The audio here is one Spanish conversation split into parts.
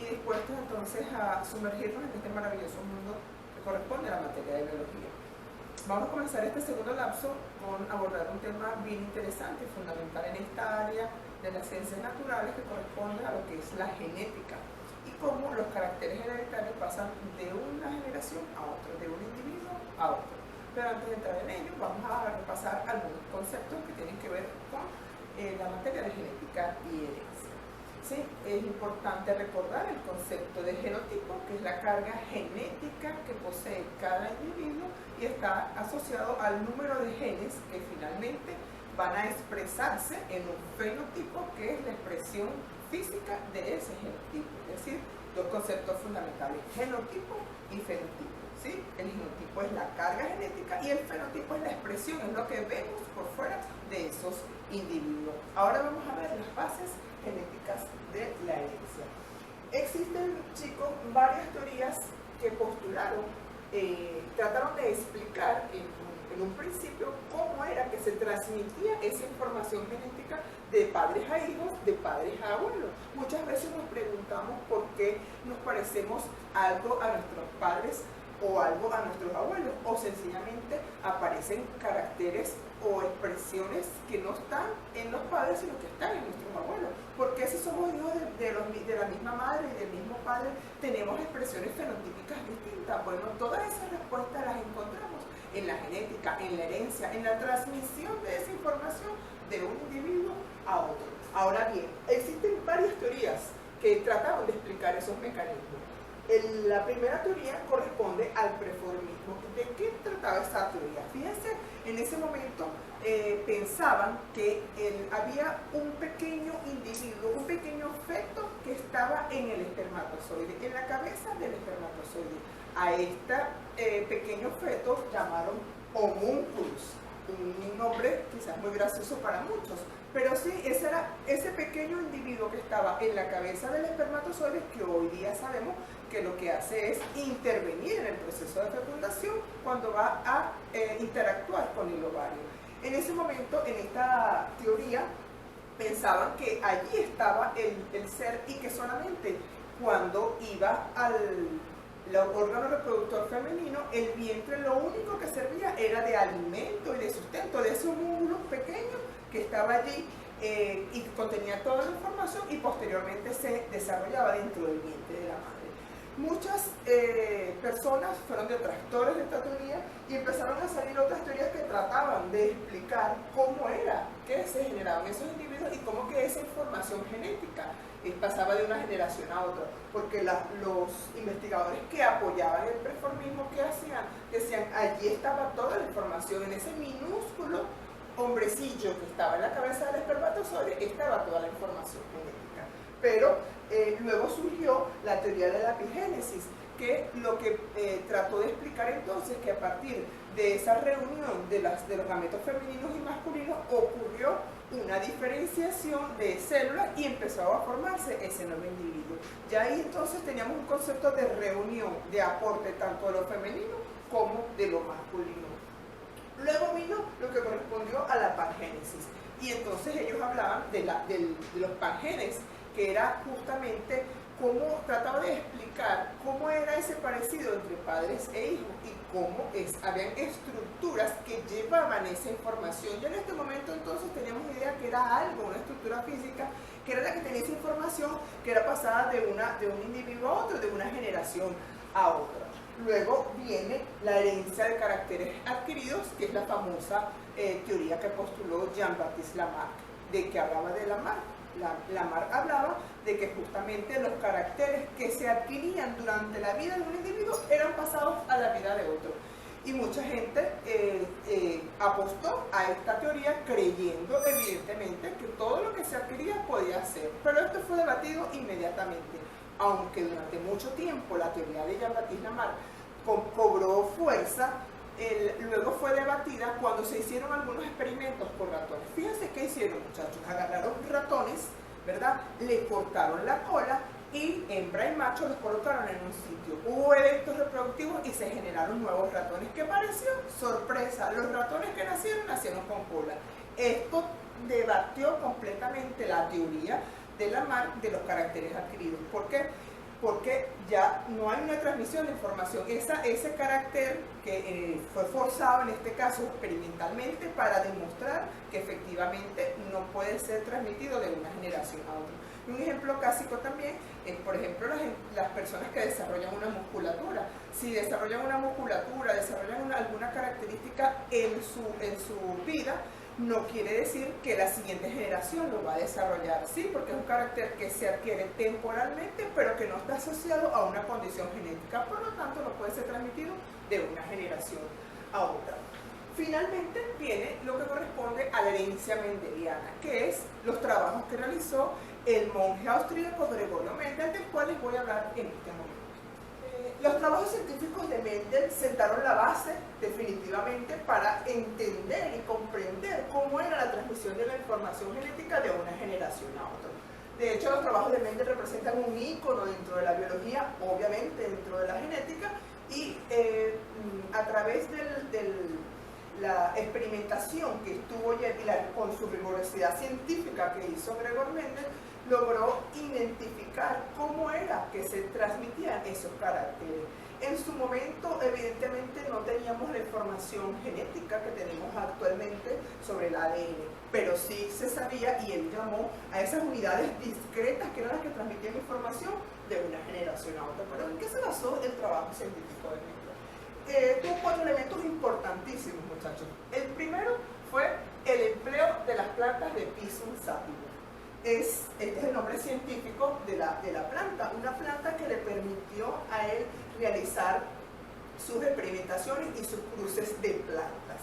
y dispuestos entonces a sumergirnos en este maravilloso mundo que corresponde a la materia de biología. Vamos a comenzar este segundo lapso con abordar un tema bien interesante y fundamental en esta área de las ciencias naturales que corresponde a lo que es la genética y cómo los caracteres hereditarios pasan de una generación a otra, de un individuo a otro. Pero antes de entrar en ello, vamos a repasar algunos conceptos que tienen que ver con la materia de genética y herencia. ¿Sí? Es importante recordar el concepto de genotipo, que es la carga genética que posee cada individuo y está asociado al número de genes que finalmente van a expresarse en un fenotipo, que es la expresión física de ese genotipo. Es decir, dos conceptos fundamentales, genotipo y fenotipo. ¿Sí? El genotipo es la carga genética y el fenotipo es la expresión, es lo que vemos por fuera de esos individuos. Ahora vamos a ver las bases genéticas de la herencia. Existen, chicos, varias teorías que postularon, trataron de explicar en un principio cómo era que se transmitía esa información genética de padres a hijos, de padres a abuelos. Muchas veces nos preguntamos por qué nos parecemos algo a nuestros padres o algo a nuestros abuelos, o sencillamente aparecen caracteres o expresiones que no están en los padres, sino que están en nuestros abuelos. Porque si somos hijos de la misma madre y del mismo padre, tenemos expresiones fenotípicas distintas. Bueno, todas esas respuestas las encontramos en la genética, en la herencia, en la transmisión de esa información de un individuo a otro. Ahora bien, existen varias teorías que trataron de explicar esos mecanismos. La primera teoría corresponde al preformismo. ¿De qué trataba esta teoría? Fíjense, en ese momento pensaban que había un pequeño individuo, un pequeño feto que estaba en el espermatozoide, en la cabeza del espermatozoide. A este pequeño feto llamaron homúnculus, un nombre quizás muy gracioso para muchos, pero sí, ese era ese pequeño individuo que estaba en la cabeza del espermatozoide, que hoy día sabemos que lo que hace es intervenir en el proceso de fecundación cuando va a interactuar con el ovario. En ese momento, en esta teoría, pensaban que allí estaba el ser y que solamente cuando iba al órgano reproductor femenino, el vientre lo único que servía era de alimento y de sustento de ese homúnculo pequeño que estaba allí y contenía toda la información y posteriormente se desarrollaba dentro del vientre de la madre. Muchas personas fueron detractores de esta teoría y empezaron a salir otras teorías que trataban de explicar cómo era que se generaban esos individuos y cómo que esa información genética pasaba de una generación a otra, porque los investigadores que apoyaban el preformismo, ¿qué hacían? Decían, allí estaba toda la información, en ese minúsculo hombrecillo que estaba en la cabeza del espermatozoide, estaba toda la información genética. Pero luego surgió la teoría de la epigénesis, que lo que trató de explicar entonces que a partir de esa reunión de los gametos femeninos y masculinos ocurrió una diferenciación de células y empezó a formarse ese nuevo individuo. Ya ahí entonces teníamos un concepto de reunión, de aporte tanto de lo femenino como de lo masculino. Luego vino lo que correspondió a la pangénesis y entonces ellos hablaban de los pangenes, que era justamente cómo trataba de explicar cómo era ese parecido entre padres e hijos y cómo habían estructuras que llevaban esa información. Ya en este momento entonces teníamos idea que era algo, una estructura física, que era la que tenía esa información, que era pasada de un individuo a otro, de una generación a otra. Luego viene la herencia de caracteres adquiridos, que es la famosa teoría que postuló Jean-Baptiste Lamarck, de que hablaba de Lamarck. Lamarck hablaba de que justamente los caracteres que se adquirían durante la vida de un individuo eran pasados a la vida de otro. Y mucha gente apostó a esta teoría creyendo evidentemente que todo lo que se adquiría podía ser. Pero esto fue debatido inmediatamente, aunque durante mucho tiempo la teoría de Jean-Baptiste Lamarck cobró fuerza. Luego fue debatida cuando se hicieron algunos experimentos con ratones. Fíjense qué hicieron, muchachos. Agarraron ratones, ¿verdad? Le cortaron la cola y hembra y macho los colocaron en un sitio. Hubo eventos reproductivos y se generaron nuevos ratones. ¿Qué pareció? Sorpresa, los ratones que nacieron con cola. Esto debatió completamente la teoría de Lamarck de los caracteres adquiridos. ¿Por qué? porque ya no hay una transmisión de información. Ese carácter que fue forzado en este caso experimentalmente para demostrar que efectivamente no puede ser transmitido de una generación a otra. Un ejemplo clásico también es, por ejemplo, las personas que desarrollan una musculatura. Si desarrollan una musculatura, desarrollan alguna característica en su vida, no quiere decir que la siguiente generación lo va a desarrollar, sí, porque es un carácter que se adquiere temporalmente, pero que no está asociado a una condición genética, por lo tanto no puede ser transmitido de una generación a otra. Finalmente viene lo que corresponde a la herencia mendeliana, que es los trabajos que realizó el monje austríaco Gregorio Mendel, del cual les voy a hablar en este momento. Los trabajos científicos de Mendel sentaron la base definitivamente para entender y comprender cómo era la transmisión de la información genética de una generación a otra. De hecho, los trabajos de Mendel representan un ícono dentro de la biología, obviamente dentro de la genética, y a través de la experimentación que estuvo con su rigurosidad científica que hizo Gregor Mendel, logró identificar cómo era que se transmitían esos caracteres. En su momento, evidentemente, no teníamos la información genética que tenemos actualmente sobre el ADN, pero sí se sabía, y él llamó a esas unidades discretas que eran las que transmitían información de una generación a otra. ¿Pero en qué se basó el trabajo científico de Mendel? Tuvo 4 elementos importantísimos, muchachos. El primero fue el empleo de las plantas de Pisum sativum. Este es el nombre científico de la planta, una planta que le permitió a él realizar sus experimentaciones y sus cruces de plantas.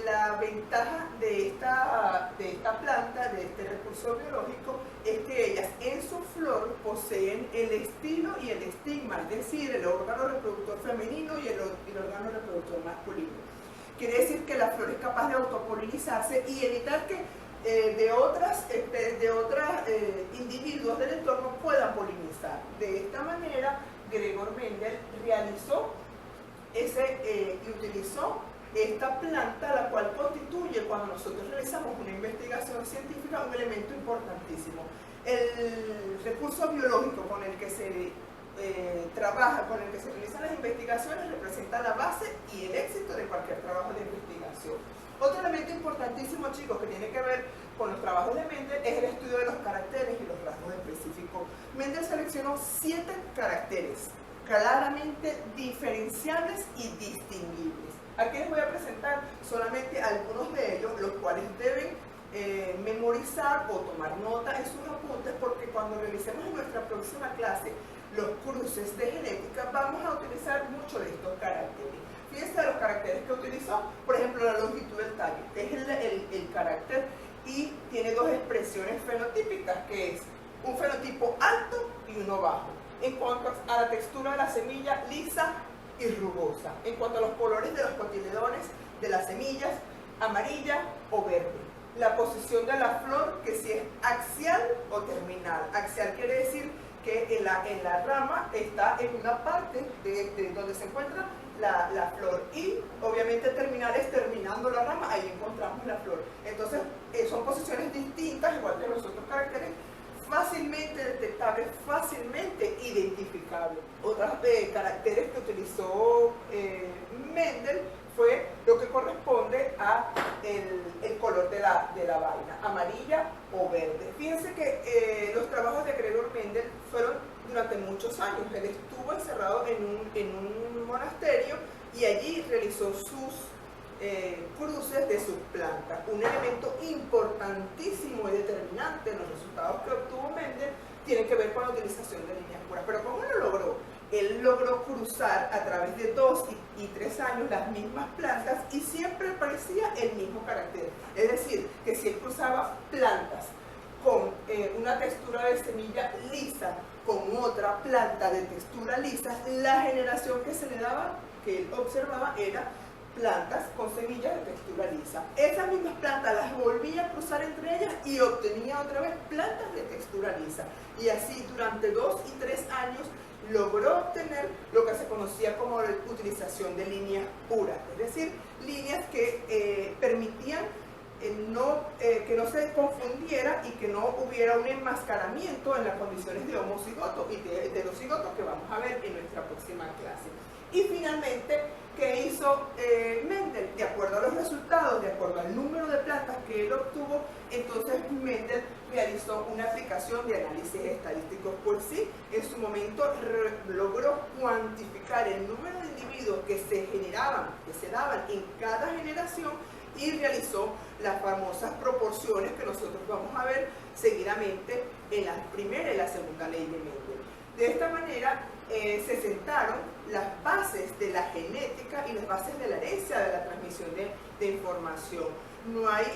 La ventaja de esta planta, de este recurso biológico, es que ellas en su flor poseen el estilo y el estigma, es decir, el órgano reproductor femenino y el órgano reproductor masculino. Quiere decir que la flor es capaz de autopolinizarse y evitar que de otros individuos del entorno puedan polinizar. De esta manera, Gregor Mendel realizó y utilizó esta planta, la cual constituye, cuando nosotros realizamos una investigación científica, un elemento importantísimo. El recurso biológico con el que se trabaja, con el que se realizan las investigaciones, representa la base y el éxito de cualquier trabajo de investigación. Otro elemento importantísimo, chicos, que tiene que ver con los trabajos de Mendel es el estudio de los caracteres y los rasgos específicos. Mendel seleccionó 7 caracteres claramente diferenciables y distinguibles. Aquí les voy a presentar solamente algunos de ellos, los cuales deben memorizar o tomar nota en sus apuntes, porque cuando realicemos en nuestra próxima clase los cruces de genética vamos a utilizar mucho de estos caracteres. Fíjense de los caracteres que utilizó, por ejemplo, la longitud del tallo, que es el carácter, y tiene 2 expresiones fenotípicas, que es un fenotipo alto y uno bajo. En cuanto a la textura de la semilla, lisa y rugosa. En cuanto a los colores de los cotiledones de las semillas, amarilla o verde. La posición de la flor, que si es axial o terminal. Axial quiere decir que en la rama está en una parte de donde se encuentra la flor, y obviamente terminal es terminando la rama, ahí encontramos la flor. Entonces son posiciones distintas, igual que los otros caracteres, fácilmente detectables, fácilmente identificables. Otros caracteres que utilizó Mendel fue lo que corresponde a el color de la vaina, amarilla o verde. Fíjense que los trabajos de Gregor Mendel fueron durante muchos años. Él estuvo encerrado en un monasterio y allí realizó sus cruces de sus plantas. Un elemento importantísimo y determinante en los resultados que obtuvo Mendel tiene que ver con la utilización de líneas puras. Pero ¿cómo lo logró? Él logró cruzar a través de 2 y 3 años las mismas plantas y siempre aparecía el mismo carácter. Es decir, que si él cruzaba plantas con una textura de semilla lisa con otra planta de textura lisa, la generación que se le daba, que él observaba, era plantas con semillas de textura lisa. Esas mismas plantas las volvía a cruzar entre ellas y obtenía otra vez plantas de textura lisa. Y así durante 2 y 3 años logró obtener lo que se conocía como la utilización de líneas puras, es decir, líneas que permitían que no se confundiera y que no hubiera un enmascaramiento en las condiciones de homocigoto y de los cigotos que vamos a ver en nuestra próxima clase. Y finalmente, ¿qué hizo Mendel? De acuerdo a los resultados, de acuerdo al número de plantas que él obtuvo, entonces Mendel realizó una aplicación de análisis estadísticos por sí. En su momento logró cuantificar el número de individuos que se generaban, que se daban en cada generación, y realizó las famosas proporciones que nosotros vamos a ver seguidamente en la primera y la segunda ley de Mendel. De esta manera se sentaron las bases de la genética y las bases de la herencia, de la transmisión de información. No hay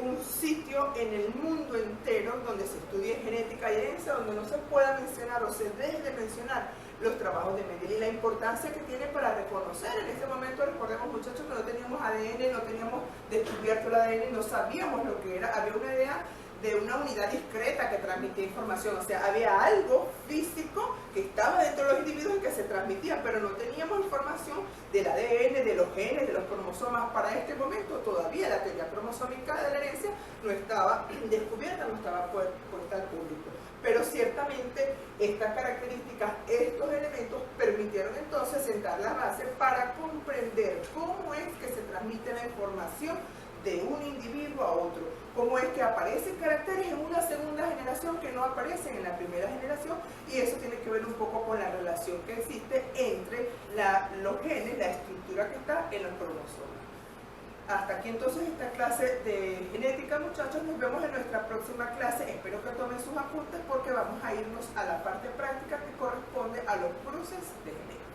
un sitio en el mundo entero donde se estudie genética y herencia donde no se pueda mencionar o se deje de mencionar los trabajos de Mendel y la importancia que tiene para reconocer. En ese momento, recordemos, muchachos, que no teníamos ADN, no teníamos descubierto el ADN, no sabíamos lo que era, había una idea de una unidad discreta que transmitía información, o sea, había algo físico que estaba dentro de los individuos y que se transmitía, pero no teníamos información del ADN, de los genes, de los cromosomas. Para este momento todavía la teoría cromosómica de la herencia no estaba descubierta, no estaba puesta al público. Pero ciertamente estas características, estos elementos permitieron entonces sentar las bases para comprender cómo es que se transmite la información de un individuo a otro, cómo es que aparecen caracteres en una segunda generación que no aparecen en la primera generación, y eso tiene que ver un poco con la relación que existe entre los genes, la estructura que está en los cromosomas. Hasta aquí entonces esta clase de genética, muchachos. Nos vemos en nuestra próxima clase. Espero que tomen sus apuntes porque vamos a irnos a la parte práctica que corresponde a los cruces de genética.